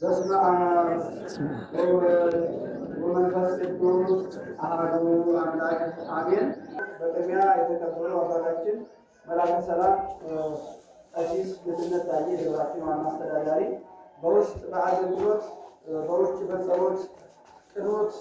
በስመ አብ ወወልድ ወመንፈስ ቅዱስ አሐዱ አምላክ አሜን። በቅድሚያ የተከበሩ አባታችን መላከ ሰላም ቀሲስ ጌትነት ታዬ የደብራችን ዋና አስተዳዳሪ፣ በውስጥ በአገልግሎት በውጭ በጸሎት ቅኖት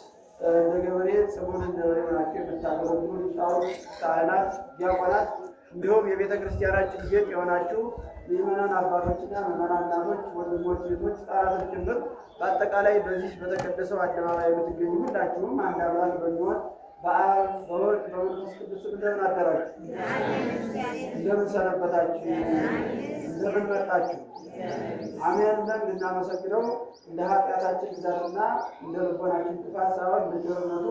እንደ ገበሬ ጽሙን እንደ በሬ ናቸው የምታገለግሉ ሊቃውንት፣ ካህናት፣ ዲያቆናት እንዲሁም የቤተ ክርስቲያናችን ጌጥ የሆናችሁ ምዕመናን አባቶችና ምዕመናን እናቶች፣ ወንድሞች፣ ሴቶች፣ ሕፃናት ጭምር በአጠቃላይ በዚህ በተቀደሰው አደባባይ የምትገኙ ሁላችሁም አንድ አምላክ በሚሆን በአብ በወልድ በመንፈስ ቅዱስ እንደምን አደራችሁ? እንደምን ሰነበታችሁ? እንደምን መጣችሁ? አሜን ብለን እንድናመሰግነው እንደ ኃጢአታችን ብዛትና እንደ ልቦናችን ክፋት ሳይሆን እንደ ቸርነቱ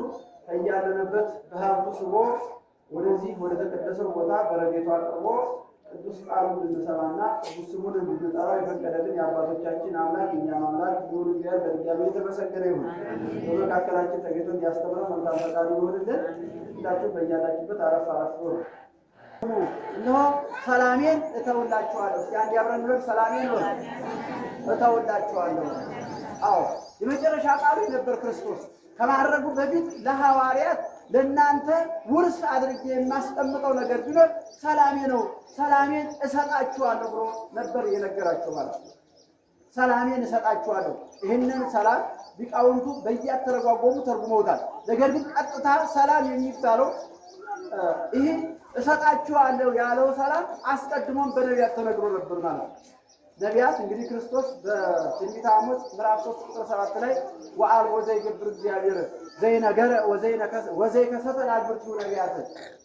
ከያለንበት በሀብቱ ስቦ ወደዚህ ወደ ተቀደሰው ቦታ በረድኤቱ አቅርቦ ቅዱስ ቃሉን እንድንሰማና ቅዱስ ስሙን እንድንጠራው የፈቀደልን የአባቶቻችን አምላክ የእኛም አምላክ ልዑል እግዚአብሔር በድጋሚ የተመሰገነ ይሁን። በመካከላችን ተገኝቶ እንዲያስተምረው መልካም ፈቃዱ ይሁንልን። ሁላችሁም በያላችሁበት አረፍ አረፍ ነው። እነሆ ሰላሜን እተውላችኋለሁ። እስኪ አንድ አብረን ብለን ሰላሜን እተውላችኋለሁ። አዎ የመጨረሻ ቃሉ የነበር ክርስቶስ ከማድረጉ በፊት ለሐዋርያት ለእናንተ ውርስ አድርጌ የማስቀምጠው ነገር ቢኖር ሰላሜ ነው፣ ሰላሜን እሰጣችኋለሁ ብሎ ነበር የነገራቸው ማለት ነው። ሰላሜን እሰጣችኋለሁ። ይህንን ሰላም ሊቃውንቱ በየአተረጓጎሙ ተርጉመውታል። ነገር ግን ቀጥታ ሰላም የሚባለው ይህ እሰጣችኋለሁ ያለው ሰላም አስቀድሞም በነቢያት ተነግሮ ነበር ማለት ነው። ነቢያት እንግዲህ ክርስቶስ በትንቢተ አሞጽ ምዕራፍ 3 ቁጥር 7 ላይ ወአልቦ ዘይገብር እግዚአብሔር ዘይነገረ ወዘይከሰተ ለአግብርቲሁ ነቢያት፣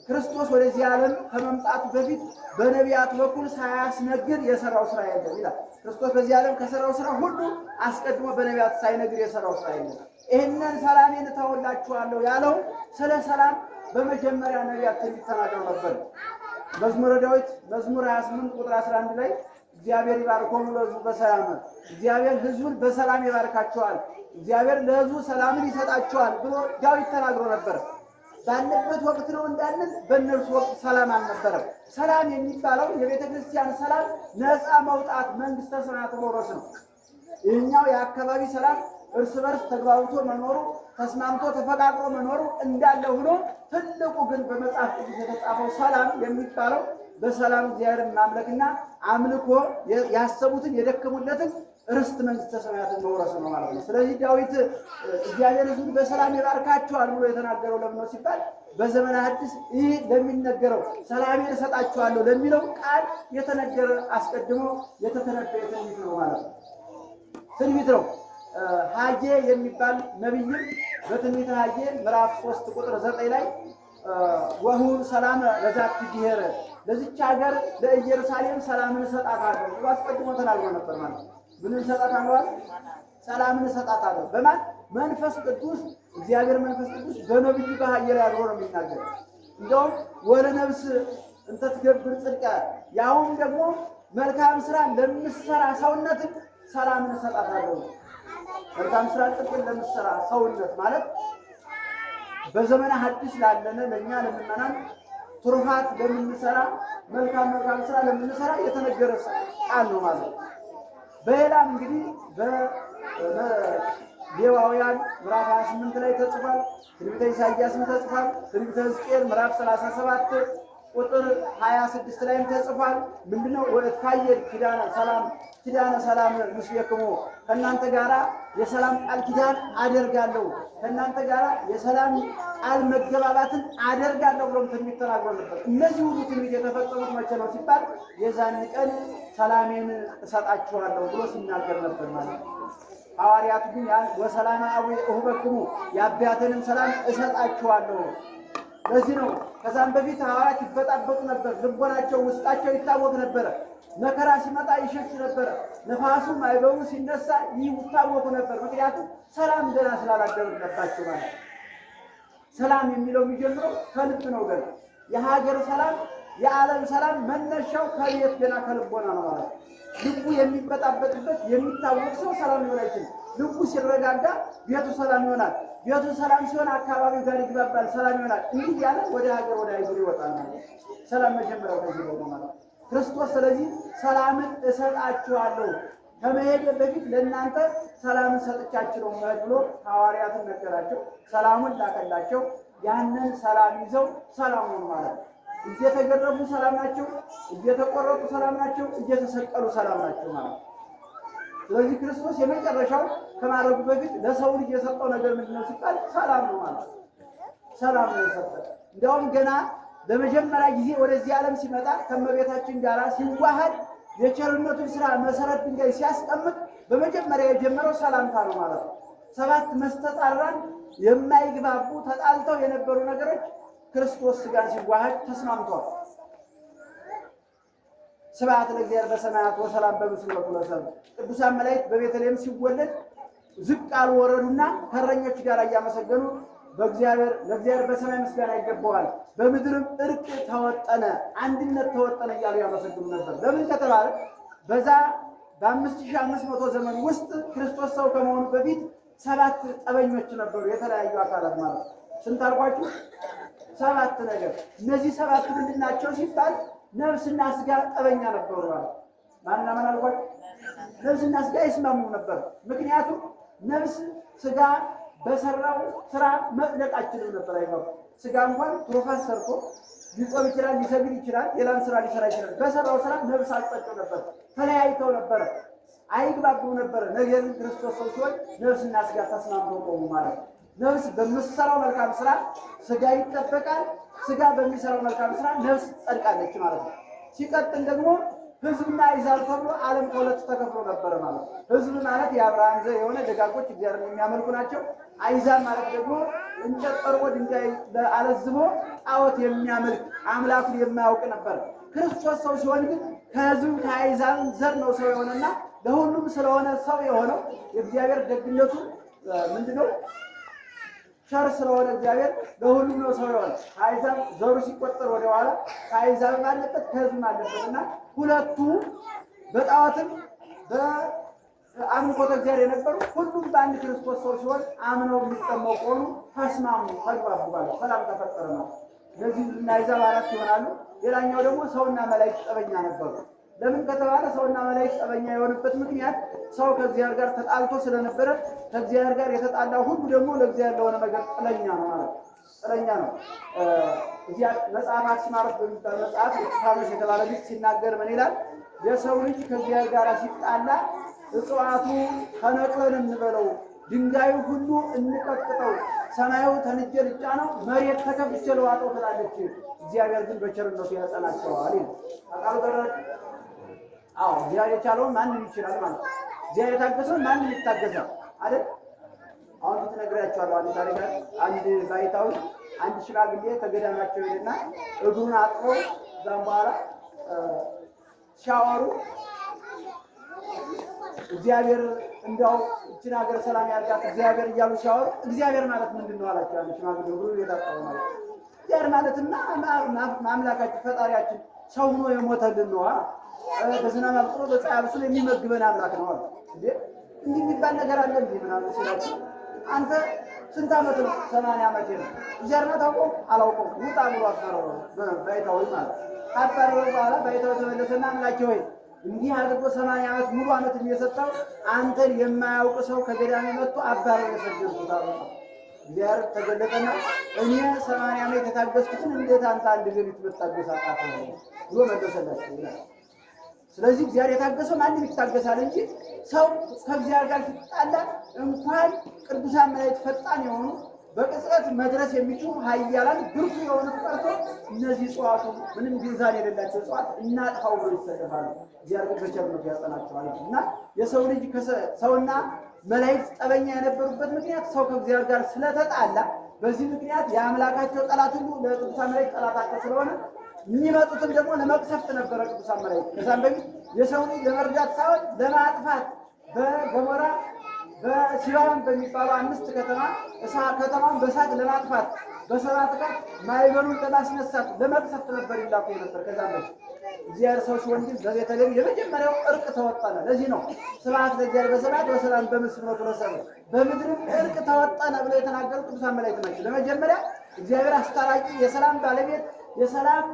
ክርስቶስ ወደዚህ ዓለም ከመምጣቱ በፊት በነቢያት በኩል ሳያስነግር የሰራው ስራ የለም ይላል። ክርስቶስ በዚህ ዓለም ከሰራው ስራ ሁሉ አስቀድሞ በነቢያት ሳይነግር የሰራው ስራ የለም። ይህንን ሰላሜን እተውላችኋለሁ ያለው ስለ ሰላም በመጀመሪያ ነቢያት ትንቢት ተናግረው ነበር። መዝሙረ ዳዊት መዝሙር 28 ቁጥር 11 ላይ እግዚአብሔር ይባርኮሙ ለሕዝቡ በሰላም፣ እግዚአብሔር ሕዝቡን በሰላም ይባርካቸዋል፣ እግዚአብሔር ለሕዝቡ ሰላምን ይሰጣቸዋል ብሎ ዳዊት ተናግሮ ነበር። ባለበት ወቅት ነው እንዳለን በእነርሱ ወቅት ሰላም አልነበረም። ሰላም የሚባለው የቤተ ክርስቲያን ሰላም ነፃ መውጣት፣ መንግስተ ሰማያት መውረስ ነው። ይህኛው የአካባቢ ሰላም እርስ በርስ ተግባብቶ መኖሩ፣ ተስማምቶ ተፈቃቅሮ መኖሩ እንዳለ ሆኖ ትልቁ ግን በመጽሐፍ ቅዱስ የተጻፈው ሰላም የሚባለው በሰላም እግዚአብሔርን ማምለክና አምልኮ ያሰቡትን የደከሙለትን ርስት መንግስተ ሰማያትን መውረስ ነው ማለት ነው። ስለዚህ ዳዊት እግዚአብሔር ሕዝቡን በሰላም ይባርካቸዋል ብሎ የተናገረው ለምን ነው ሲባል በዘመነ ሐዲስ ይህ ለሚነገረው ሰላሜን እሰጣቸዋለሁ ለሚለው ቃል የተነገረ አስቀድሞ የተተነበየ ትንቢት ነው ማለት ነው። ትንቢት ነው። ሐጌ የሚባል ነቢይም በትንቢተ ሐጌ ምዕራፍ 3 ቁጥር 9 ላይ ወሁን ሰላም ለዛቲ ብሔር፣ ለዚች ሀገር ለኢየሩሳሌም ሰላምን እሰጣታለሁ ብሎ አስቀድሞ ተናግሮ ነበር ማለት ነው። ምን እሰጣታለሁ? ሰላምን እሰጣታለሁ። በማን መንፈስ ቅዱስ? እግዚአብሔር መንፈስ ቅዱስ በነቢዩ በሐጌ ላይ አድሮ ነው የሚናገር። እንደውም ወለነፍስ እንተ ትገብር ጽድቀ፣ ያውም ደግሞ መልካም ስራ ለምትሰራ ሰውነት ሰላምን እሰጣታለሁ። መልካም ስራ ጽድቅን ለምትሰራ ሰውነት ማለት በዘመነ ሐዲስ ላለነ ለኛ ለምእመናን ትሩፋት ለምንሰራ መልካም ስራ ለምንሰራ የተነገረ ቃል ነው ማለት ነው። በሌላም እንግዲህ በሌዋውያን ምዕራፍ 28 ላይ ተጽፏል። ትንቢተ ኢሳይያስም ተጽፏል። ትንቢተ ሕዝቅኤል ምዕራፍ 37 ቁጥር 26 ላይም ተጽፏል። ምንድነው? ወእትካየድ ኪዳነ ሰላም ምስሌክሙ፣ ከእናንተ ጋራ የሰላም ቃል ኪዳን አደርጋለሁ፣ ከእናንተ ጋራ የሰላም ቃል መገባባትን አደርጋለሁ ብሎም ትንቢት ተናግሮ ነበር። እነዚህ ሁሉ ትንቢት የተፈጸሙት መቼ ነው ሲባል የዛን ቀን ሰላሜን እሰጣችኋለሁ ብሎ ሲናገር ነበር ማለት ነው። ሐዋርያቱ ግን ያን ወሰላም አቡየ እሁበክሙ፣ የአባቴንም ሰላም እሰጣችኋለሁ። ለዚህ ነው ከዛም በፊት ሐዋርያት ይበጣበጡ ነበር። ልቦናቸው ውስጣቸው ይታወቅ ነበረ። መከራ ሲመጣ ይሸሽ ነበረ። ነፋሱ ማዕበሉ ሲነሳ ይታወቁ ነበር። ምክንያቱም ሰላም ገና ስላላደረባቸው ማለት ነው። ሰላም የሚለው የሚጀምረው ከልብ ነው። ገና የሀገር ሰላም የዓለም ሰላም መነሻው ከቤት ገና ከልቦና ነው ማለት ነው። ልቡ የሚበጣበጥበት የሚታወቅ ሰው ሰላም ሊሆን አይችልም። ልቡ ሲረጋጋ ቤቱ ሰላም ይሆናል። ቤቱ ሰላም ሲሆን አካባቢው ጋር ይግባባል፣ ሰላም ይሆናል። እንዲህ ያለ ወደ ሀገር ወደ አይጉር ይወጣል ማለት ነው። ሰላም መጀመሪያው ከዚህ ነው ማለት ነው ክርስቶስ። ስለዚህ ሰላምን እሰጣችኋለሁ ከመሄድ በፊት ለእናንተ ሰላምን ሰጥቻችሁ ነው ብሎ ሐዋርያትን ነገራቸው። ሰላሙን ላከላቸው። ያንን ሰላም ይዘው ሰላም ሆኑ ማለት ነው። እየተገረፉ ሰላም ናቸው፣ እየተቆረጡ ሰላም ናቸው፣ እየተሰቀሉ ሰላም ናቸው ማለት ነው። ስለዚህ ክርስቶስ የመጨረሻው ከማድረጉ በፊት ለሰው ልጅ የሰጠው ነገር ምንድነው ሲባል ሰላም ነው ማለት ነው። ሰላም ነው የሰጠው። እንዲያውም ገና ለመጀመሪያ ጊዜ ወደዚህ ዓለም ሲመጣ ከእመቤታችን ጋር ሲዋሃድ የቸርነቱን ስራ መሰረት ድንጋይ ሲያስቀምጥ በመጀመሪያ የጀመረው ሰላምታ ነው ማለት ነው። 7 መስተጻራን የማይግባቡ ተጣልተው የነበሩ ነገሮች ክርስቶስ ሥጋን ሲዋሃድ ተስማምተዋል። ስብሐት ለእግዚአብሔር በሰማያት ወሰላም በምስሉ ለሰብእ። ቅዱሳን መላእክት በቤተልሔም ሲወለድ ዝቅ አሉ ወረዱና ከእረኞች ጋር እያመሰገኑ ለእግዚአብሔር በሰማይ ምስጋና ይገባዋል፣ በምድርም እርቅ ተወጠነ፣ አንድነት ተወጠነ እያሉ ያመሰግኑ ነበር። ለምን ከተባለ በዛ በ5500 ዘመን ውስጥ ክርስቶስ ሰው ከመሆኑ በፊት 7 ጠበኞች ነበሩ፣ የተለያዩ አካላት ማለት ነው። ስንት አልኳችሁ? 7 ነገር። እነዚህ 7 ምንድን ናቸው ሲባል ነፍስና ስጋ ጠበኛ ነበሩ ማለት ማንና ማን አልኳችሁ? ነፍስና ስጋ ይስማሙ ነበር። ምክንያቱም ነፍስ ስጋ በሰራው ስራ መጽደቅ አይችልም ነበር። አይባል ስጋ እንኳን ትሩፋት ሰርቶ ሊጾም ይችላል፣ ሊሰግድ ይችላል፣ ሌላም ስራ ሊሰራ ይችላል። በሰራው ስራ ነፍስ አልጸደቀ ነበር፣ ተለያይተው ነበር፣ አይግባቡ ነበር። ነገር ግን ክርስቶስ ሰው ሲሆን ነፍስና ስጋ ተስማምተው ቆሙ ማለት ነው። ነፍስ በምትሰራው መልካም ስራ ስጋ ይጠበቃል፣ ስጋ በሚሰራው መልካም ስራ ነፍስ ትጸድቃለች ማለት ነው። ሲቀጥል ደግሞ ሕዝብና አሕዛብ ተብሎ ዓለም ከሁለት ተከፍሎ ነበር ማለት ነው። ሕዝብ ማለት የአብርሃም ዘር የሆነ ደጋጎች እግዚአብሔርን የሚያመልኩ ናቸው። አሕዛብ ማለት ደግሞ እንጨት ጠርቦ ድንጋይ አለዝቦ ጣዖት የሚያመልክ አምላኩን የማያውቅ ነበር። ክርስቶስ ሰው ሲሆን ግን ከሕዝብ ከአሕዛብ ዘር ነው ሰው የሆነና ለሁሉም ስለሆነ ሰው የሆነው የእግዚአብሔር ደግነቱ ምንድነው? ቸር ስለሆነ እግዚአብሔር ለሁሉም ነው ሰው የሆነ። ከአሕዛብ ዘሩ ሲቆጠር ወደ ኋላ ከአሕዛብ አለበት ከሕዝብ አለበትና ሁለቱ በጣዖትም በአምልኮተ እግዚአብሔር የነበሩ ሁሉም በአንድ ክርስቶስ ሰው ሲሆን አምነው የሚጠመቁ ሆኑ፣ ተስማሙ፣ ተግባቡ ማለት ሰላም ተፈጠረ ነው። እነዚህ ሕዝብና አሕዛብ 4 ይሆናሉ። ሌላኛው ደግሞ ሰውና መላእክት ጠበኛ ነበሩ። ለምን ከተባለ ሰውና መላእክት ጠበኛ የሆነበት ምክንያት ሰው ከእግዚአብሔር ጋር ተጣልቶ ስለነበረ ከእግዚአብሔር ጋር የተጣላው ሁሉ ደግሞ ለእግዚአብሔር ለሆነ ነገር ጥለኛ ነው ማለት ጥለኛ ነው። እዚያ መጽሐፍ አክሲማሮስ በሚባል መጽሐፍ እስጢፋኖስ የተባለ ልጅ ሲናገር ምን ይላል? የሰው ልጅ ከእግዚአብሔር ጋር ሲጣላ እጽዋቱ ተነቅለን እንበለው፣ ድንጋዩ ሁሉ እንቀጥቅጠው፣ ሰማዩ ተንጄ ልጫነው፣ መሬት ተከፍቼ ልዋጠው ትላለች። እግዚአብሔር ግን በቸርነቱ ያጸናቸዋል ይላል። አቃሉ ተረዳችሁ? አዎ እግዚአብሔር የቻለውን ማንም ይችላል ማለት ነው። እግዚአብሔር የታገሰውን ማንም ይታገሳል አይደል? አሁን ትነግራቸዋለሁ። አንድ ታሪክ አንድ ባይታዊ አንድ ሽማግሌ ተገዳማቸው ይልና እግሩን አጥበው እዛም በኋላ ሲያወሩ እግዚአብሔር እንዲያው እችን ሀገር ሰላም ያርጋት እግዚአብሔር እያሉ ሲያወሩ እግዚአብሔር ማለት ምንድን ነው አላቸው። አንድ ሽማግሌ እግሩን የታጠበው ማለት እግዚአብሔር ማለትና ማምላካችን ፈጣሪያችን ሰው ሆኖ የሞተልን ነው። በዝናብ አብጥሮ በፀሐይ አብስሎ የሚመግበን አምላክ ነው አለ። እንዴ እንዲህ የሚባል ነገር አለ እንዴ ምናምን ሲላቸው አንተ ስንት ዓመት ነው? 80 ዓመት ነው። እግዚአብሔርን ታውቀው አላውቀው ውጣ ብሎ አባረው ባይታው ማለት አባረው በኋላ ባይታው ተመለሰና አምላኬ ሆይ እንዲህ አድርጎ 80 ዓመት ሙሉ ዓመት የሚሰጠው አንተን የማያውቅ ሰው ከገዳሜ መጥቶ አባረው የሰደድኩት አለ። እግዚአብሔር ተገለጠና እኔ 80 ዓመት የታገስኩትን እንዴት አንተ አንድ ሌሊት ብታገስ አቃተህ ብሎ መለሰላቸው ይላል። ስለዚህ እግዚአብሔር የታገሰው ማንም ይታገሳል እንጂ ሰው ከእግዚአብሔር ጋር ሲጣላ እንኳን ቅዱሳን መላእክት ፈጣን የሆኑ በቅጽበት መድረስ የሚችሉ ኃያላን ብርቱ የሆኑ ቀርቶ እነዚህ እጽዋቱ ምንም ግንዛቤ የሌላቸው እጽዋት እናጥፋው ብሎ ይሰለፋሉ። እግዚአብሔር በቸርነቱ ያጸናቸዋል እና የሰው ልጅ ሰውና መላእክት ጠበኛ የነበሩበት ምክንያት ሰው ከእግዚአብሔር ጋር ስለተጣላ፣ በዚህ ምክንያት የአምላካቸው ጠላት ሁሉ ለቅዱሳን መላእክት ጠላታቸው ስለሆነ የሚመጡትም ደግሞ ለመቅሰፍት ነበረ። ቅዱሳን መላእክት ከዛም በፊት የሰው ልጅ ለመርዳት ሳይሆን ለማጥፋት በገሞራ በሲባን በሚባሉ 5 ከተማን በእሳት ለማጥፋት በሰባት ቀን ማዕበሉን ለማስነሳት ለመቅሰፍት ነበር ይላኩ ነበር። ከዛም በፊት እግዚአብሔር ሰው ሲሆን ግን በቤተልሔም የመጀመሪያው እርቅ ተወጠነ። ለዚህ ነው ስብሐት ለእግዚአብሔር በሰማያት ወሰላም በምድር ለሰብእ በምድርም እርቅ ተወጠነ ብለው የተናገሩ ቅዱሳን መላእክት ናቸው። ለመጀመሪያ እግዚአብሔር አስታራቂ፣ የሰላም ባለቤት፣ የሰላም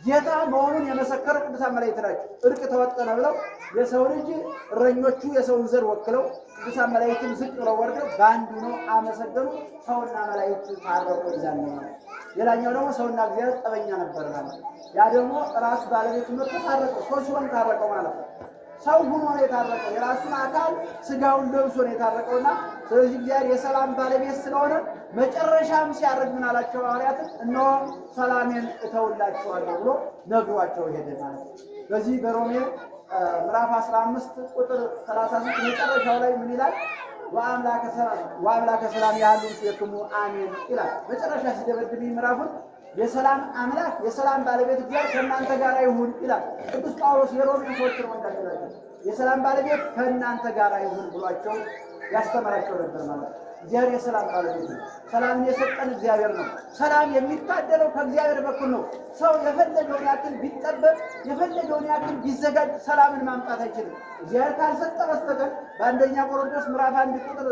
ጌታ መሆኑን የመሰከሩ ቅዱሳን መላእክት ናቸው። እርቅ ተወጠነ ብለው የሰው ልጅ እረኞቹ የሰውን ዘር ወክለው ቅዱሳን መላእክትም ዝቅ ብለው ወርደው በአንዱ ነው አመሰገኑ። ሰውና መላእክት ታረቁ። ይዛል ነው። ሌላኛው ደግሞ ሰውና እግዚአብሔር ጠበኛ ነበር ማለት ያ ደግሞ ራሱ ባለቤቱ ነው ታረቀው። ሰው ሲሆን ታረቀው ማለት ነው። ሰው ሆኖ ነው የታረቀው። የራሱን አካል ስጋውን ለብሶ ነው የታረቀውና ስለዚህ እግዚአብሔር የሰላም ባለቤት ስለሆነ መጨረሻም ሲያርግ ምን አላቸው ሐዋርያትን? እነሆ ሰላሜን እተውላችኋለሁ ብሎ ነግሯቸው ሄደ ማለት ነው። በዚህ በሮሜ ምዕራፍ 15 ቁጥር 33 መጨረሻው ላይ ምን ይላል? ወአምላከ ሰላም ያህሉ ይክሙ አሜን ይላል። መጨረሻ ሲደበድብ ምዕራፉን የሰላም አምላክ የሰላም ባለቤት እግዚአብሔር ከእናንተ ጋር ይሁን ይላል። ቅዱስ ጳውሎስ የሮሜ ሰዎች ነው እንዳደረገ የሰላም ባለቤት ከእናንተ ጋር ይሁን ብሏቸው ያስተምራቸው ነበር ማለት ነው። እግዚአብሔር የሰላም ባለቤት ነው። ሰላምን የሰጠን እግዚአብሔር ነው። ሰላም የሚታደለው ከእግዚአብሔር በኩል ነው። ሰው የፈለገውን ያክል ቢጠበቅ የፈለገውን ያክል ቢዘጋጅ ሰላምን ማምጣት አይችልም። እግዚአብሔር ካልሰጠ በስተቀር በአንደኛ ቆሮንቶስ ምዕራፍ 1 ቁጥር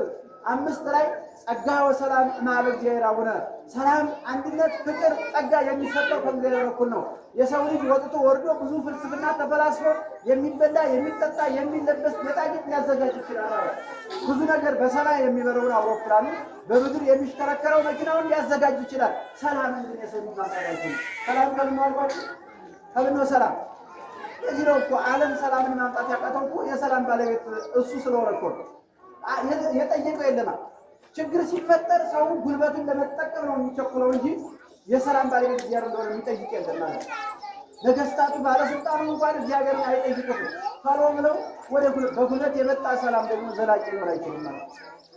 5 ላይ ጸጋ ወሰላም እምኀበ እግዚአብሔር አቡነ ሰላም፣ አንድነት፣ ፍቅር፣ ጸጋ የሚሰጠው ከእግዚአብሔር በኩል ነው። የሰው ልጅ ወጥቶ ወርዶ ብዙ ፍልስፍና ተፈላስፎ የሚበላ የሚጠጣ የሚለበስ ጌጣጌጥ ሊያዘጋጅ ይችላል። ብዙ ነገር በሰማይ የሚበረውን አውሮፕላኑ በምድር የሚሽከረከረው መኪናውን ሊያዘጋጅ ይችላል። ሰላምን ግን የሰው ልጅ ማምጣት አይችልም። ሰላም ከምን አልኳችሁ? ከምን ነው ሰላም? እዚህ ነው እኮ ዓለም ሰላምን ማምጣት ያቃተው እኮ የሰላም ባለቤት እሱ ስለሆነ እኮ የጠየቀው የለማ። ችግር ሲፈጠር ሰው ጉልበቱን ለመጠቀም ነው የሚቸኩለው እንጂ የሰላም ባለቤት እግዚአብሔር እንደሆነ የሚጠይቅ የለም ማለት ነው። ነገስታቱ ባለስልጣኑ እንኳን እግዚአብሔርን አይጠይቁትም። ፈሮ ብለው ወደ በጉልበት የመጣ ሰላም ደግሞ ዘላቂ ሊሆን አይችልም ማለት ነው።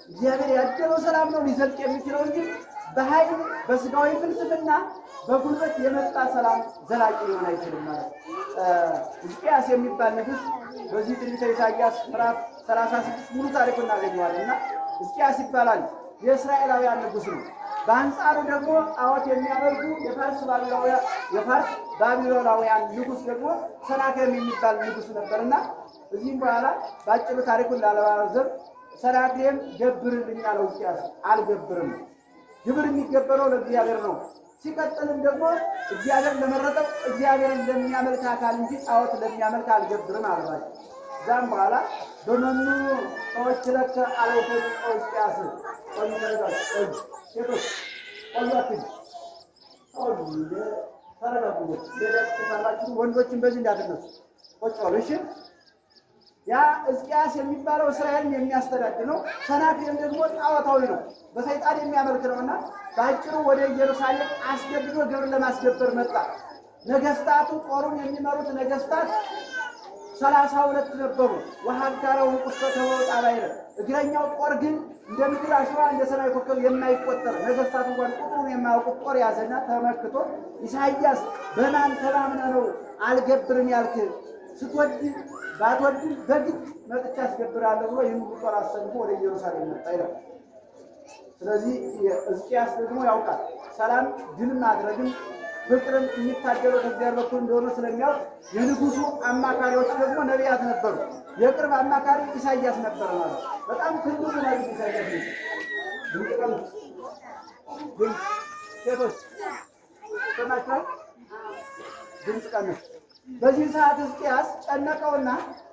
እግዚአብሔር ያደለው ሰላም ነው ሊዘልቅ የሚችለው እንጂ በኃይል በስጋዊ ፍልስፍና በጉልበት የመጣ ሰላም ዘላቂ ሊሆን አይችልም ማለት ነው። ሕዝቅያስ የሚባል ንጉሥ በዚህ ትንቢተ ኢሳይያስ ምዕራፍ 36 ሙሉ ታሪክ እናገኘዋለን እና ሕዝቅያስ ይባላል። የእስራኤላውያን ንጉሥ ነው። በአንጻሩ ደግሞ ጣዖት የሚያመልኩ የፋርስ ባቢሎናውያን ንጉሥ ደግሞ ሰናክሬም የሚባል ንጉሥ ነበርና እዚህም በኋላ ባጭሩ ታሪኩን ላለማረዘም ሰናክሬም ገብርልኝ አለው ሕዝቅያስ። አልገብርም። ግብር የሚገበረው ለእግዚአብሔር ነው። ሲቀጥልም ደግሞ እግዚአብሔር ለመረጠው እግዚአብሔርን ለሚያመልክ አካል እንጂ ጣዖት ለሚያመልክ አልገብርም አለባቸው። ዛም በኋላ በመኑ ሰዎች ለከ አለይከ ሕዝቅያስ ሴቶች ቆያችሁ ተረጋጉ። ወንዶችን በዚህ እንዳትነሱ ቁጭ በሉ እሺ። ያ ሕዝቅያስ የሚባለው እስራኤልን የሚያስተዳድር ነው። ሰናክሬም ደግሞ ጣዖታዊ ነው፣ በሰይጣን የሚያመልክ ነውና በአጭሩ ወደ ኢየሩሳሌም አስገብቶ ግብር ለማስገበር መጣ። ነገስታቱ ጦሩን የሚመሩት ነገስታት 32 ነበሩ። ወሀጋራው ቁስተ ወጣ ባይረ እግረኛው ጦር ግን እንደ ምድር አሸዋ እንደ ሰማይ ኮከብ የማይቆጠር ነገስታት እንኳን ቁጥሩን የማያውቁት ጦር ያዘና ተመክቶ ኢሳይያስ በማን ተማምነህ ነው አልገብርም ያልክ? ስትወድ ባትወድ በግድ መጥቻ አስገብራለሁ ብሎ ይህን ጦር አሰልፎ ወደ ኢየሩሳሌም መጣ ይላል። ስለዚህ ሕዝቅያስ ደግሞ ያውቃል ሰላም ድል ማድረግም ፍቅርን የሚታደለው ከእግዚአብሔር በኩል እንደሆነ ስለሚያውቅ የንጉሱ አማካሪዎች ደግሞ ነቢያት ነበሩ። የቅርብ አማካሪ ኢሳይያስ ነበር ማለት በጣም ትልቁ ነቢይ ኢሳይያስ ነው። ሴቶች ሰማችሁ? ድምፅ ቀንስ። በዚህ ሰዓት ሕዝቅያስ ጨነቀውና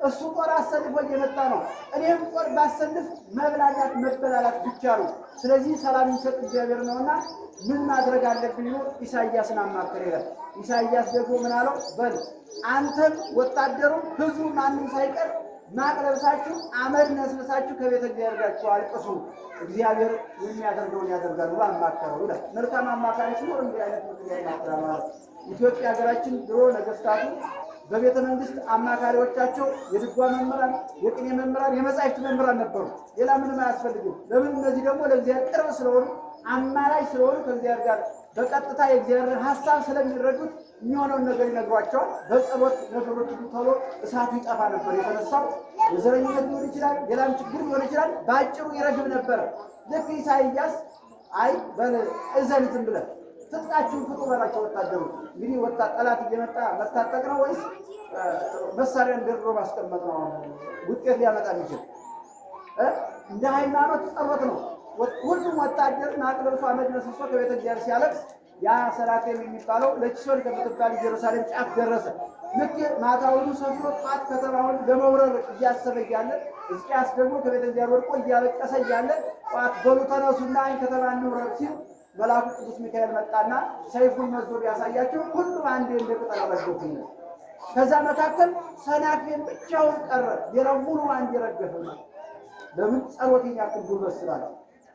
እሱ ጦር አሰልፎ እየመጣ ነው፣ እኔም ጦር ባሰልፍ መብላላት መበላላት ብቻ ነው። ስለዚህ ሰላም የሚሰጥ እግዚአብሔር ነውና ምን ማድረግ አለብኝ ብሎ ኢሳይያስን አማከረ ይላል። ኢሳይያስ ደግሞ ምን አለው? በል አንተም ወታደሩ ሕዝቡ ማንም ሳይቀር ማቅ ለብሳችሁ አመድ ነስነሳችሁ ከቤተ እግዚአብሔር ጋር አልቅሱ፣ እግዚአብሔር የሚያደርገውን ያደርጋል ብሎ አማከረው ይላል። መልካም አማካሪ ሲኖር እንዲህ አይነት ምክንያት ያማክራል ማለት ነው። ኢትዮጵያ ሀገራችን ድሮ ነገስታቱ በቤተ መንግስት አማካሪዎቻቸው የድጓ መምህራን፣ የቅኔ መምህራን፣ የመጻሕፍት መምህራን ነበሩ። ሌላ ምንም አያስፈልግም። ለምን? እነዚህ ደግሞ ለእግዚአብሔር ቅርብ ስለሆኑ አማላጅ ስለሆኑ ከእግዚአብሔር ጋር በቀጥታ የእግዚአብሔር ሀሳብ ስለሚረዱት የሚሆነውን ነገር ይነግሯቸዋል። በጸሎት ነገሮች ቶሎ እሳቱ ይጠፋ ነበር። የተነሳው የዘረኝነት ሊሆን ይችላል፣ ሌላም ችግር ሊሆን ይችላል። በአጭሩ ይረግብ ነበረ። ልክ ኢሳይያስ አይ በል እዘን ዝም ብለህ ትጥቃችሁን ፍጡ በላቸው ወታደሩ። እንግዲህ ጠላት እየመጣ መታጠቅ ነው ወይስ መሳሪያ እንደድሮ ማስቀመጥ ነው ውጤት ሊያመጣ የሚችል? እንደ ሃይማኖት ጸሎት ነው። ሁሉም ወታደር ማቅ ለብሶ አመድ ነስሶ ከቤተ እግዚአብሔር ሲያለቅስ ያ ሰናክሬም የሚባለው ለኪሶን ከምትባል ኢየሩሳሌም ጫፍ ደረሰ። ልክ ማታውኑ ሰፍሮ ጧት ከተማውን ለመውረር እያሰበ እያለ ሕዝቅያስ ደግሞ ከቤተ እግዚአብሔር ወድቆ እያለቀሰ እያለ ጧት በሉ ተነሱና ከተማ እንውረር ሲል መልአኩ ቅዱስ ሚካኤል መጣና ሰይፉን መዝዞ ቢያሳያቸው ሁሉም አንዴ እንደ ቅጠል ረገፉ። ከዛ መካከል ሰናክሬም ብቻውን ቀረ። ሌላው ሙሉ አንድ ረገፈ። ለምን? ጸሎተኛ ያክል ጉልበት ስላለ።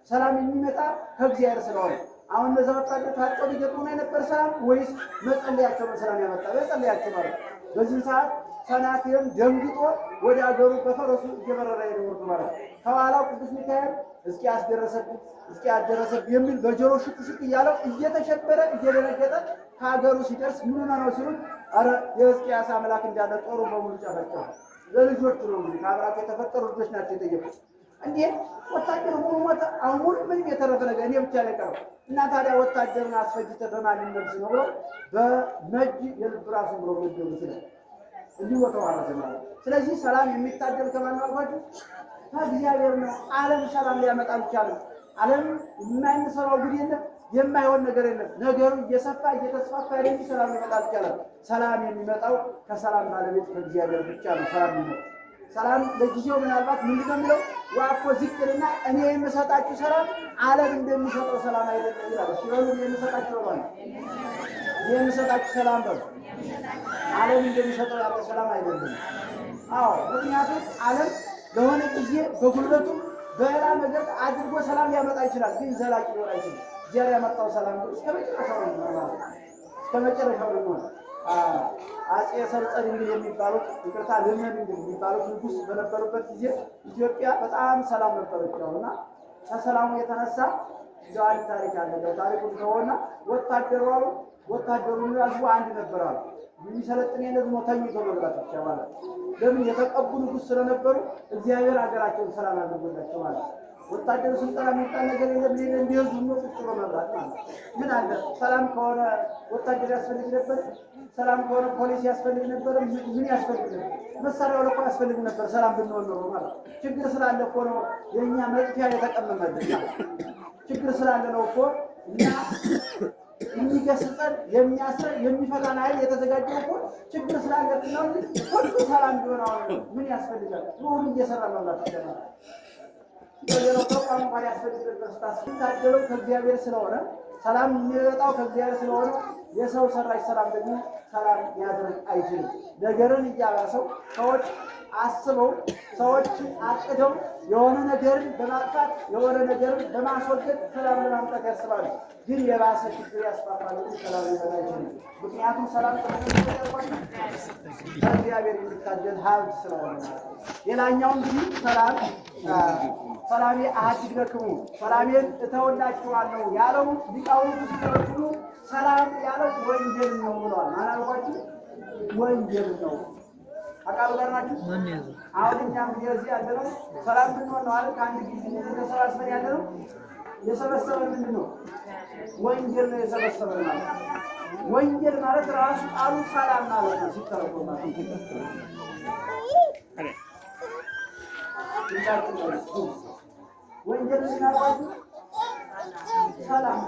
ሰላም የሚመጣ ከእግዚአብሔር ስለሆነ አሁን እነዛ ወጣቶች ታጥቀው ሊገጥሙ የነበር ሰላም ወይስ መጸለያቸው ነው ሰላም ያመጣ? መጸለያቸው ማለት። በዚህ ሰዓት ሰናክሬም ደንግጦ ወደ አገሩ በፈረሱ እየበረረ ይወርዱ ማለት። ከኋላው ቅዱስ ሚካኤል ሕዝቅያስ ደረሰብኝ፣ ሕዝቅያስ ደረሰብኝ የሚል በጆሮ ሽቅ ሽቅ እያለው እየተሸበረ እየደነገጠ ከሀገሩ ሲደርስ ምን ነው ሲሉት፣ አረ የሕዝቅያስ አምላክ እንዳለ ጦሩ በሙሉ ጨፈጨፈ። ለልጆቹ ነው እንግዲህ ከአብራክ የተፈጠሩ ልጆች ናቸው የጠየቁት። እንዴ ወታደር ሙሉ ሞተ፣ አሁን ሙሉ ምንም የተረፈ ነገር እኔ ብቻ ላይ ቀረው እና ታዲያ ወታደርን አስፈጅተህ በማን ነብስ ነው ብሎ በመጅ የልብ ራሱ ብሎ ገደሉ ይችላል እንዲህ ወተዋለ ማለት። ስለዚህ ሰላም የሚታደል ከማን አልኳችሁ? ከእግዚአብሔር ነው። ዓለም ሰላም ሊያመጣ አልቻለም። ዓለም የማይሰራው ጉድ የለም፣ የማይሆን ነገር የለም። ነገሩ እየሰፋ እየተስፋፋ ያለ ሰላም ሊመጣ አልቻለም። ሰላም የሚመጣው ከሰላም ባለቤት ከእግዚአብሔር ብቻ ነው። ሰላም የሚመጣው ሰላም ለጊዜው ምናልባት ምንድን ነው የሚለው ዋኮ ዝቅልና እኔ የምሰጣችሁ ሰላም ዓለም እንደሚሰጠው ሰላም አይደለም ይላል። ሲሆን የምሰጣችሁ ነው የምሰጣችሁ ሰላም ነው ዓለም እንደሚሰጠው ያለ ሰላም አይደለም። አዎ ምክንያቱም ዓለም ለሆነ ጊዜ በጉልበቱ በሌላ ነገር አድርጎ ሰላም ሊያመጣ ይችላል፣ ግን ዘላቂ ሊሆን አይችልም። ዚያር ያመጣው ሰላም እስከ መጨረሻው ነው ማለት እስከ መጨረሻው ነው። አጼ ሰርጸ ድንግል የሚባሉት ይቅርታ ልመን ድንግል የሚባሉት ንጉስ በነበሩበት ጊዜ ኢትዮጵያ በጣም ሰላም ነበረች ነውና ከሰላሙ የተነሳ ዛሬ ታሪክ አለ። ታሪኩ ከሆነ ወታደሩ ያዙ አንድ ነበራሉ የሚሰለጥን የነዚህ ሞተኝቶ መብላት ብቻ ማለት ለምን የተቀቡ ንጉስ ስለነበሩ እግዚአብሔር ሀገራቸውን ሰላም አድርጎላቸው ማለት ወታደሩ ስልጣን የሚባል ነገር የለም። ሌላ እንዲያዙ ነው ቁጭ ብሎ መብላት ማለት ምን አለ? ሰላም ከሆነ ወታደር ያስፈልግ ነበር። ሰላም ከሆነ ፖሊስ ያስፈልግ ነበር። ምን ያስፈልግ ነበር? መሳሪያው ለቆ ያስፈልግ ነበር። ሰላም ብንሆን ነው ማለት ችግር ስላለ እኮ ነው የኛ መጥፊያ የተቀመመልን። ችግር ስላለ ነው እኮ እና የሚገስጸን የሚያስረን የሚፈታን ኃይል የተዘጋጀው እኮ ችግር ስላለ ነው እንጂ ሁሉ ሰላም ቢሆን ምን ያስፈልጋል? ሁሉ እየሰራ መብላት ይችላል። የሌላው ተቋም እንኳን ያስፈልግበት ስታስታደለው ከእግዚአብሔር ስለሆነ ሰላም የሚመጣው ከእግዚአብሔር ስለሆነ የሰው ሰራሽ ሰላም ደግሞ ሰላም ያደርግ አይችልም። ነገርን እያባሰው ሰዎች አስበው ሰዎች አቅደው የሆነ ነገርን በማጥፋት የሆነ ነገርን በማስወገድ ሰላም ለማምጣት ያስባሉ፣ ግን የባሰ ችግር ያስፋፋሉ። ሰላም ሊመጣ አይችልም። ምክንያቱም ሰላም ከእግዚአብሔር የሚታደል ሀብት ስለሆነ ማለት ነው። ሌላኛው እንግዲህ ሰላሜ አሐድግለክሙ ሰላሜን እተውላችኋለሁ ያለው ሊቃውንቱ ሲተረጉሙ ሰላም ያለው ወንጌል ነው ብለዋል። አላልኳችሁ? ወንጌል ነው። አቃሉ ጋር ናችሁ? አሁን እኛም እዚህ ያለነው ሰላም ብንሆን ነው አይደል? ከአንድ ጊዜ ተሰባስበን ያለነው የሰበሰበን ምንድን ነው? ወንጌል ነው የሰበሰበን ማለት። ወንጌል ማለት ራሱ ቃሉ ሰላም ማለት ነው ሲተረጎም ማለት ወንጌል ሲናገሩ ሰላም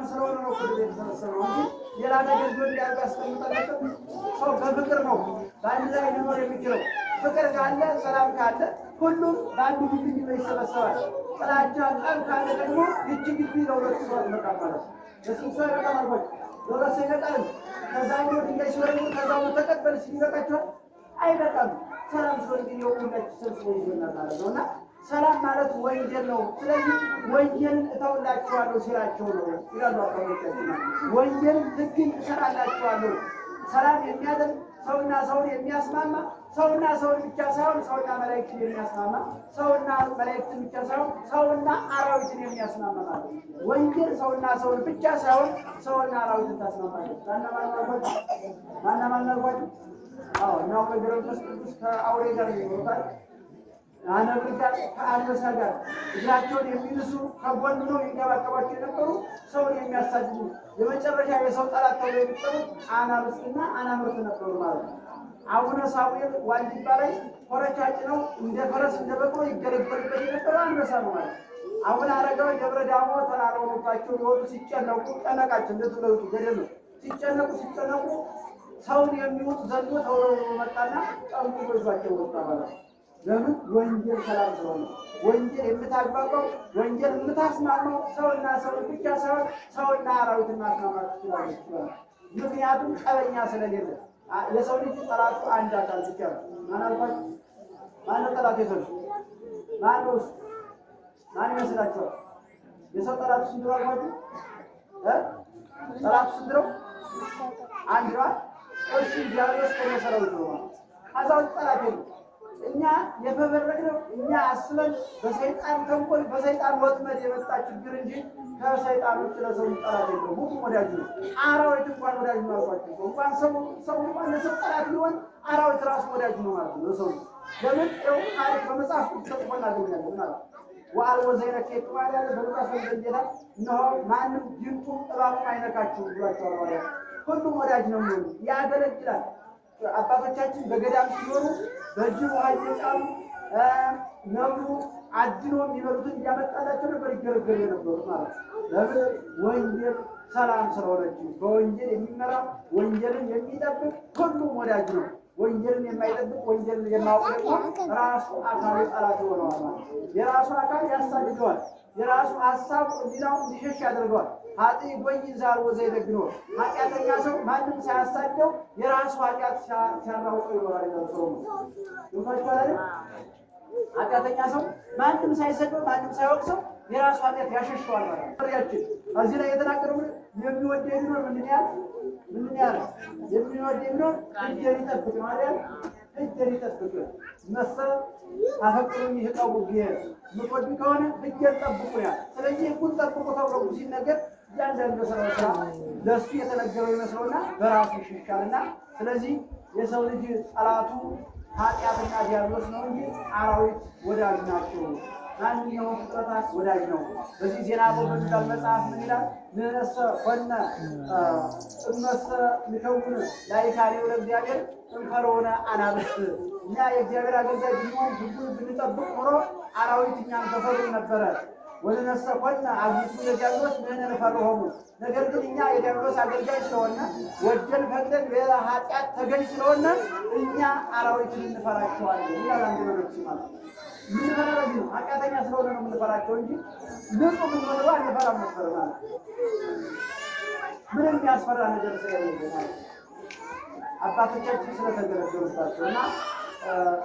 ስለሆነ ነው ሁሉ የተሰበሰበው እንጂ ሌላ ነገር ቢሆን ያስቀምጣለበት። ሰው በፍቅር ነው በአንድ ላይ ሊኖር የሚችለው። ፍቅር ካለ ሰላም ካለ ሁሉም በአንድ ግቢ ላይ ይሰበሰባል። ጥላቻ ጠብ ካለ ደግሞ ይቺ ግቢ ለሁለት ሰው ይበቃል ማለት ነው። ለስንት ሰው ይበቃል ማለት ነው? ለሁለት ሰው ይበቃል። ከዛ ወዲህ ድንጋይ ሲወርዱ ከዛው ተቀበል ሲበቃቸዋል አይበቃም። ሰላም ሲሆን ግን የሁላችን ሰብስቦ ይዞናል ማለት ነውና ሰላም ማለት ወንጌል ነው። ስለዚህ ወንጌልን እተውላችኋለሁ ሲላቸው ነው ይላሉ አባቶቻችን። ወንጌልን ሕግን እሰራላችኋለሁ። ሰላም የሚያደርግ ሰውና ሰውን የሚያስማማ ሰውና ሰውን ብቻ ሳይሆን ሰውና መላእክትን የሚያስማማ ሰውና መላእክትን ብቻ ሳይሆን ሰውና አራዊትን የሚያስማማ ማለት ነው። ወንጌል ሰውና ሰውን ብቻ ሳይሆን ሰውና አራዊትን ታስማማለች። ማናማን አልኳችሁ? አዎ ነው በግሮስ ቅዱስ ከአውሬ ጋር ይወጣል። አነብር ጋር ከአንበሳ ጋር እግራቸውን የሚልሱ ከጎን ነው የሚንከባከባቸው የነበሩ ሰውን የሚያሳድዱ የመጨረሻ የሰው ጠላት ተብሎ የሚጠሩት አናብስትና አናምርት ነበሩ ማለት ነው። አቡነ ሳሙኤል ዋልድባ ላይ ኮረቻጭ ነው እንደ ፈረስ እንደ በቅሎ ይገለገልበት የነበረው አንበሳ ነው ማለት ነው። አሁን አረጋዊ ደብረ ዳሞ ተራራው ወጥቷቸው ሊወጡ ሲጨነቁ ጨነቃቸው እንደተለውጡ ገደሉ ሲጨነቁ ሰውን የሚወጡ ዘንዶ ተወረወሩ መጣና ጠምጥሞ ይዟቸው ወጣ ማለት ነው። ለምን? ወንጌል ሰላም ስለሆነ። ወንጌል የምታግባባው ወንጌል የምታስማማው ሰውና ሰው ብቻ ሳይሆን ሰውና አራዊትን ማስማማት ትችላለች። ምክንያቱም ቀበኛ ስለሌለ የሰው ልጅ ጠላቱ አንድ አካል ብቻ ነው። ማን አልኳችሁ? ማነው ጠላቱ? የሰው ልጅ ማነው? ማን ይመስላችኋል? የሰው ጠላቱ ስንት ነው አልኳችሁ? ጠላቱ ስንት ነው? አንድ ነው። እሱ ዲያብሎስ ከመሰረቱ ነው ማለት አዛው ጠላት ነው። እኛ የፈበረቅነው እኛ አስበን በሰይጣን ተንኮል በሰይጣን ወጥመድ የመጣ ችግር እንጂ ከሰይጣኖች ለሰው ጠላት የለውም። ሁሉም ወዳጅ ነው። አራዊት እንኳን ወዳጅ ነው አልኳችሁ። እንኳን ሰው እንኳን ለሰው ጠላት ሊሆን አራዊት ራሱ ወዳጅ ነው ማለት ነው ለሰው። ለምን? ታሪክ በመጽሐፍ ቅዱስ ተጽፎ እናገኛለን ማለት ወአልቦ ዘይነክር ማለት ያለ በሉቃስ ወንጌል ጌታ እነሆ ማንም ጅንጡም እባቡም አይነካችሁም ብሏቸዋል ማለት ሁሉም ወዳጅ ነው የሚሆኑ ያገለግላል። አባቶቻችን በገዳም ሲኖሩ በጅብ ውሃ እየጫኑ ነብሩ አድኖ የሚበሉትን እያመጣላቸው ነበር ይገለገሉ የነበሩት ማለት ነው። ለምን? ወንጌል ሰላም ስለሆነች። በወንጌል የሚመራ ወንጌልን የሚጠብቅ ሁሉም ወዳጅ ነው። ወንጌልን የማይጠብቅ ወንጌልን የማያውቅ ደግሞ ራሱ አካል ጠላት ይሆነዋል ማለት ነው። የራሱ አካል ያሳድደዋል። የራሱ ሀሳብ እንዲናው እንዲሸሽ ያደርገዋል። ኃጢ ጎይ ዛልቦ ዘይደግኖ ኃጢአተኛ ሰው ማንም ሳያሳደው የራሱ ኃጢአት ሲያራውጠው ይኖራል ይላል ሰሎሞን። ይፈቷል። ኃጢአተኛ ሰው ማንም ሳይሰደው ማንም ሳይወቅሰው የራሱ ኃጢአት ያሸሸዋል ማለት ነው። ያችን እዚህ ላይ የተናገረው የሚወደው ቢኖር ምንድን ያለ የሚወደው ቢኖር ሕጌን ይጠብቅ ማለት ሕጌን ይጠብቅ መሰል አፈቅሩኝ ይህቀቡ ምትወዱ ከሆነ ሕጌን ጠብቁ ያለ። ስለዚህ ሕጉን ጠብቁ ተብሎ ሲነገር እያንዳንዱ ስራ ለእሱ የተነገረው ይመስለውና በራሱ ይሸሻልና ስለዚህ የሰው ልጅ ጠላቱ ኃጢአትና ዲያብሎስ ነው እንጂ አራዊት ወዳጅ ናቸው። ማንኛውም ፍጥረታት ወዳጅ ነው። በዚህ ዜና በሚባል መጽሐፍ ምን ይላል? ንነሰ ኮነ እመሰ ንከውን ላይካሌው ለእግዚአብሔር እንፈርዖነ አናብስት። እኛ የእግዚአብሔር አገልጋይ ብንሆን ሕጉን ብንጠብቅ ኖሮ አራዊት እኛን በፈሩን ነበረ። ወንነሰ ኮነ አግብቱ ለዲያብሎስ ምን እንፈርዖሙ። ነገር ግን እኛ የዲያብሎስ አገልጋይ ስለሆነ ወደን ፈቅደን ለኃጢአት ተገዥ ስለሆነ እኛ አራዊትን እንፈራቸዋለን ይላል አንድ መነኩሴ ማለት ነው። ምንፈራው ነው ኃጢአተኛ ስለሆነ ነው የምንፈራቸው እንጂ ንጹህ ብንሆን አንፈራም ነበር ማለት ነው። ምንም ያስፈራ ነገር ስለሌለ ማለት አባቶቻችን ስለተገለገሉባቸው እና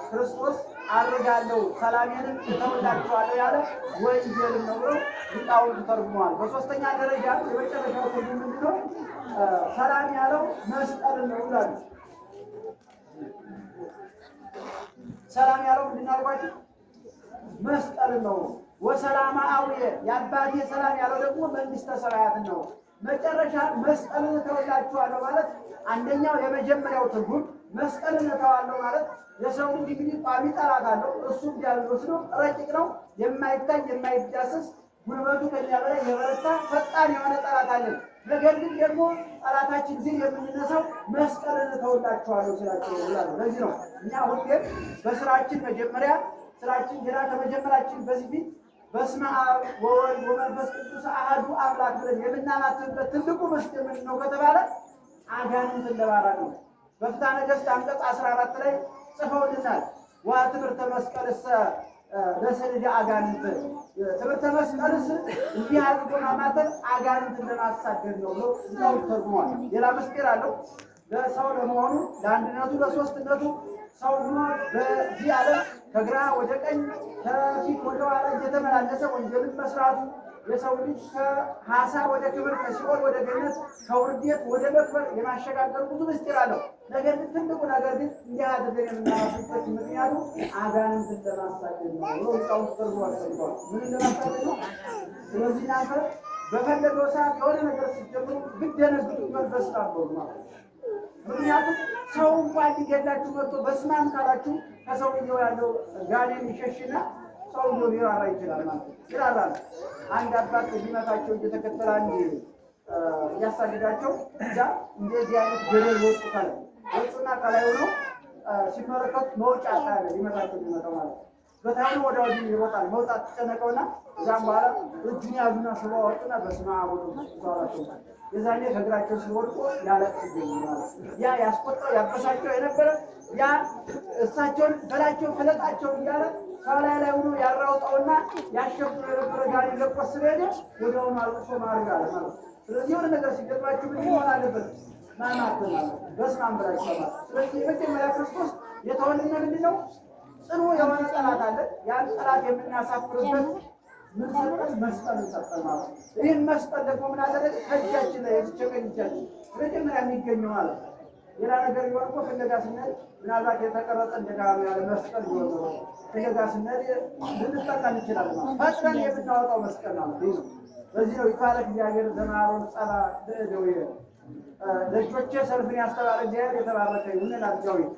ክርስቶስ አድርጋለሁ ሰላሜንም እተውላችኋለሁ ያለ ወንጌልን ነው ብሎ ሊቃውንቱ ተርጉመዋል። በሶስተኛ ደረጃ የመጨረሻው ትርጉም ምንድን ነው? ሰላም ያለው መስቀልን ነው ይላሉ። ሰላም ያለው ምንድን አልኳችሁ? መስቀልን ነው። ወሰላማ አውየ የአባቴ ሰላም ያለው ደግሞ መንግስተ ሰማያትን ነው። መጨረሻ መስቀልን እተውላችኋለሁ ማለት አንደኛው የመጀመሪያው ትርጉም መስቀልን እተዋለሁ ማለት የሰው ልጅ እንግዲህ ቋሚ ጠላት አለው። እሱም ዲያብሎስ ነው። ረቂቅ ነው፣ የማይታይ የማይዳሰስ ጉልበቱ ከኛ በላይ የበረታ ፈጣን የሆነ ጠላት አለን። ነገር ግን ደግሞ ጠላታችን ግን የምንነሳው መስቀልን እተውላችኋለሁ ሲላቸው ይላሉ። ለዚህ ነው እኛ ሁሌም በስራችን መጀመሪያ ስራችን ገና ከመጀመራችን በዚህ ፊት በስመ አብ ወወልድ ወመንፈስ ቅዱስ አሐዱ አምላክ ብለን የምናማትበት ትልቁ ምስጢር ምንድን ነው ከተባለ አጋንንትን ለማራቅ ነው። በፍትሐ ነገሥት አንቀጽ 14 ላይ ጽፈውልናል። ወትምህርተ መስቀልሰ ለሰልደ አጋንንት፣ ትምህርተ መስቀልስ እንዲህ አድርጎ ማማተር አጋንንትን ለማሳደድ ነው ብሎ እዛው ተርጉሟል። ሌላ ምስጢር አለው። ለሰው ለመሆኑ ለአንድነቱ ለሶስትነቱ ሰው ሆኖ በዚህ ዓለም ከግራ ወደ ቀኝ ከፊት ወደ ኋላ እየተመላለሰ ወንጀልን መስራቱ የሰው ልጅ ከሐሳር ወደ ክብር ከሲኦል ወደ ገነት ከውርደት ወደ መክበር የማሸጋገር ብዙ ምስጢር አለው። ነገር ግን ትልቁ ነገር ግን እንዲህ አድርገን የምናስበት ምክንያቱ አጋንንትን ለማሳደድ ነው ብሎ ሊቃውንቱ ተርጉመው አስቀምጠዋል። ምን ለማሳደድ ነው? ስለዚህ እናንተ በፈለገው ሰዓት የሆነ ነገር ስትጀምሩ ብትደነግጡ መንፈስ ታበሩ ማለት ነው። ምክንያቱም ሰው እንኳን ሊገድላችሁ መጥቶ በስማም ካላችሁ ከሰውየው ያለው ጋኔን ይሸሽና ሰውየው ሊራራ ይችላል ማለት ነው። ይራራል። አንድ አባት ሊመታቸው እየተከተለ አንድ እያሳደዳቸው እዛ እንደዚህ አይነት ገደል ወጡ ካለ ወጡና ከላይ ሆኖ ሲመለከቱ መውጫ ካለ ሊመታቸው ሊመጣው ማለት ነው። በታይኑ ወደ ወዲህ ይሮጣል። መውጣት ተጨነቀውና እዛም በኋላ እጁን ያዙና ስበው አወጡና በስመ አብ ወወልድ ወመንፈስ ቅዱስ አላቸው። የዛኔ ከእግራቸው ስር ወድቆ ያለቅስ ይገኛል። ያ ያስቆጣው ያበሳቸው የነበረ ያ እሳቸውን በላቸው ፈለጣቸው እያለ ከላይ ላይ ሆኖ ያራውጣውና ያሸፍሩ የነበረ ጋሪ ለቆ ስለሄደ ወዲያውኑ አልቅሶ ማርጋ አለ ማለት ነው። ስለዚህ የሆነ ነገር ሲገጥማችሁ ምን መሆን አለበት? ማማት ማለት በስመ አብ ብላችሁ ማለት። ስለዚህ የመጀመሪያ ክርስቶስ የተወለደ ምንድን ነው? ጽኑ የሆነ ጠላት አለ። ያን ጠላት የምናሳፍርበት ምን ሰጠን? መስቀል ሰጠን ማለት ነው። ይህን መስቀል ደግሞ ምን አደረገ? ከእጃችን ላይ የተቸቀኝ እጃችን መጀመሪያ የሚገኘው ማለት ነው። ሌላ ነገር ቢሆን እኮ ፍለጋ ስንሄድ ምናልባት የተቀረጸ እንደጋር ያለ መስቀል ቢሆን ነው ፍለጋ ስንሄድ ልንጠቃ እንችላለን ማለት ፈጥረን የምናወጣው መስቀል ማለት ነው። በዚህ ነው ይባረክ እግዚአብሔር ዘማሮን ጸባ ለእደውየ ለእጆቼ ሰልፍን ያስተባረ እግዚአብሔር የተባረከ ይሁን ይላል ዳዊት።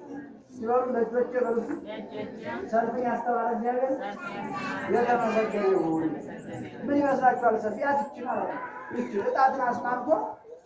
ሲበሉ ለእጆቼ በሉት ሰልፍን ያስተባረ እግዚአብሔር የተመሰገነ ይሁን። ምን ይመስላችኋል? ሰልፍ ያትች ማለት ነው። ይህች ዕጣትን አስማምቶ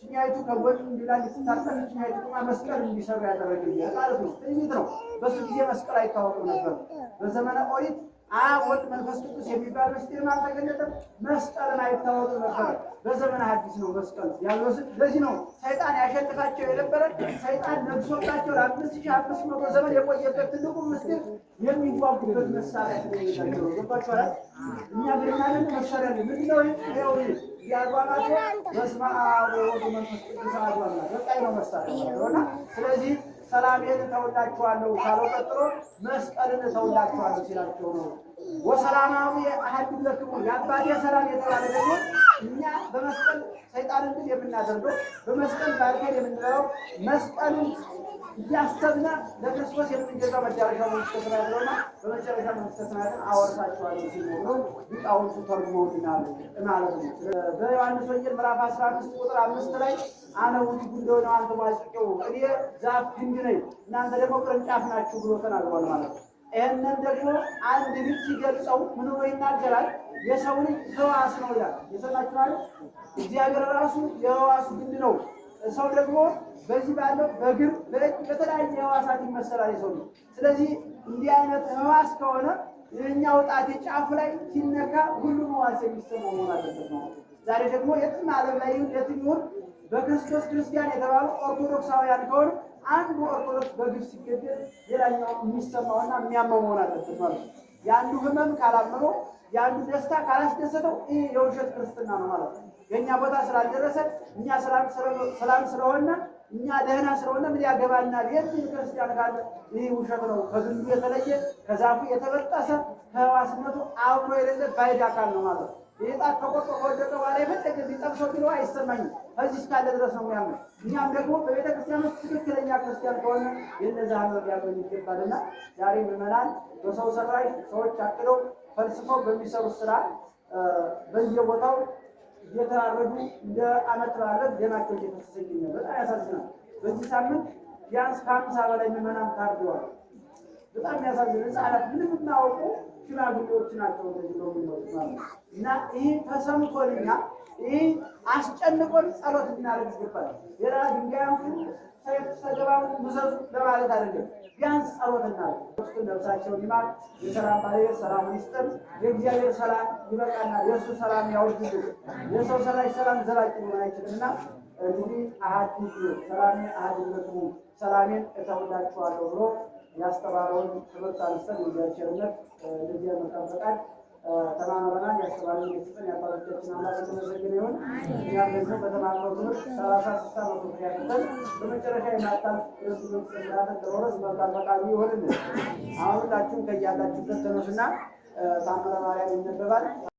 ችኛይቱ ከጎን እንዲላል ሲታጠፍ ችኛይቱ መስቀል እንዲሰሩ ያደረገ ማለት ነው። ትንቢት ነው። በሱ ጊዜ መስቀል አይታወቅም ነበር። በዘመነ ኦሪት አብ ወልድ መንፈስ ቅዱስ የሚባል ምስጢር አልተገለጠም። መስቀልን አይታወቅም ነበር። በዘመነ ሐዲስ ነው መስቀል ያለው። ለዚህ ነው ሰይጣን ያሸንፋቸው የነበረ ሰይጣን ነግሶባቸው ለ5500 ዘመን የቆየበት ትልቁ ምስጢር የሚዋጉበት መሳሪያ ስለሌላቸው ገባችኋል። እኛ ግን እናለን መሳሪያ ምንድነው? ይኸው ያጓናቶ በስመ አብ ወወልድ ወመንፈስ ቅዱስ አሐዱ አምላክ በቃ ነው መሳሪያ ነውና ስለዚህ ሰላሜን እተውላችኋለሁ ካለው ቀጥሎ መስቀልን እተውላችኋለሁ ሲላቸው ነው። ወሰላማዊ አሐዱ ለክሙ የአባቴ ሰላም የተባለ ደግሞ እኛ በመስቀል ሰይጣንን ድል የምናደርገው በመስቀል ባርከን የምንለው መስቀልን እያሰብነ ለክርስቶስ የምንገዛው መዳረሻው መንግሥተ ሰማያት ነውና በመጨረሻ መንግሥተ ሰማያትን አወርሳችኋለሁ ሲል ነው ሊቃውንቱ ተርጉመውልናል ማለት ነው። በዮሐንስ ወንጌል ምዕራፍ 15 ቁጥር 5 ላይ አነ ውእቱ ግንድ ወአንተ መዋቅዕ እኔ ዛፍ ግንድ ነኝ እናንተ ደግሞ ቅርንጫፍ ናችሁ ብሎ ተናግሯል ማለት ነው። ይህንን ደግሞ አንድ ልጅ ሲገልጸው ምን ብሎ ይናገራል? የሰው ልጅ ሕዋስ ነው ይላል። የሰማችሁ ማለት እግዚአብሔር ራሱ የሕዋሱ ግንድ ነው። ሰው ደግሞ በዚህ ባለው በእግር በእጅ በተለያየ ሕዋሳት ይመሰላል የሰው ልጅ። ስለዚህ እንዲህ አይነት ሕዋስ ከሆነ የኛው ጣት ጫፉ ላይ ሲነካ ሁሉም ሕዋስ የሚሰማው መሆን አለበት ማለት ነው። ዛሬ ደግሞ የትም ዓለም ላይ የትም ይሁን በክርስቶስ ክርስቲያን የተባሉ ኦርቶዶክሳውያን ከሆኑ አንዱ ኦርቶዶክስ በግፍ ሲገደል ሌላኛው የሚሰማውና የሚያመው መሆን አለበት ማለት ነው። የአንዱ ህመም ካላመመው የአንዱ ደስታ ካላስደሰተው ይህ የውሸት ክርስትና ነው ማለት ነው። የእኛ ቦታ ስላልደረሰ እኛ ሰላም ስለሆነ እኛ ደህና ስለሆነ ምን ያገባናል የሚል ክርስቲያን ካለ ይህ ውሸት ነው። ከግንዱ የተለየ ከዛፉ የተበጠሰ ከሕዋስነቱ አብሮ የሌለ ባዕድ አካል ነው ማለት ነው። ይህ ጣት ተቆርጦ ከወደቀ በኋላ የፈለገ ቢጠብሰው ቢለው አይሰማኝም ከዚህ እስካለ ድረስ ነው የሚያምነው። እኛም ደግሞ በቤተ ክርስቲያን ውስጥ ትክክለኛ ክርስቲያን ከሆነ የእነዚህ ሀመር ሊያገኙ ይገባልና ዛሬ ምዕመናን በሰው ሰራሽ ሰዎች አቅደው ፈልስፈው በሚሰሩት ስራ በየቦታው እየተራረዱ እንደ ዓመት በዓል ደማቸው እየፈሰሰ ይገኛል። በጣም ያሳዝናል። በዚህ ሳምንት ቢያንስ ከ50 በላይ ምዕመናን ታርደዋል። በጣም ያሳዝናል። ሕፃናት ምንም የማያውቁ ሽማግሌዎች ናቸው እንደዚህ ነው የሚሞቱት ማለት ነው። እና ይህ ተሰምቶልኛ ይህ አስጨንቆን ጸሎት እናደርግ ይገባል። ሌላ ድንጋያቱ ሰገባው ምዘዙ ለማለት አይደለም። ቢያንስ ጸሎት እናደርግ። ውስጡን ነፍሳቸውን ይማር። የሰላም ባለቤት ሰላሙን ይስጠን። የእግዚአብሔር ሰላም ይበቃናል። የእሱ ሰላም ያውርድልን። የሰው ሰራሽ ሰላም ዘላቂ ሊሆን አይችልምና እንግዲህ አሐዱ ሰላሜ አሐዱ ለክሙ ሰላሜን እተውላችኋለሁ ብሎ ያስተማረውን ትምህርት አንስተን የእግዚአብሔርነት ለዚያ መልካም ፈቃድ ተማምረናል። ያስተማረውን የስጠን የአባቶቻችን አምላክ የተመሰገነ ይሁን። እኛም ደግሞ በተማርነው ትምህርት 30 60 መቶ ያክተን በመጨረሻ የማታልፍ ክርስቶስ ስላተ ተወረስ መልካም ፈቃዱ ይሁንልን። አሁን ሁላችሁም ከያላችሁበት ተነሱና ታምረ ማርያም ይነበባል።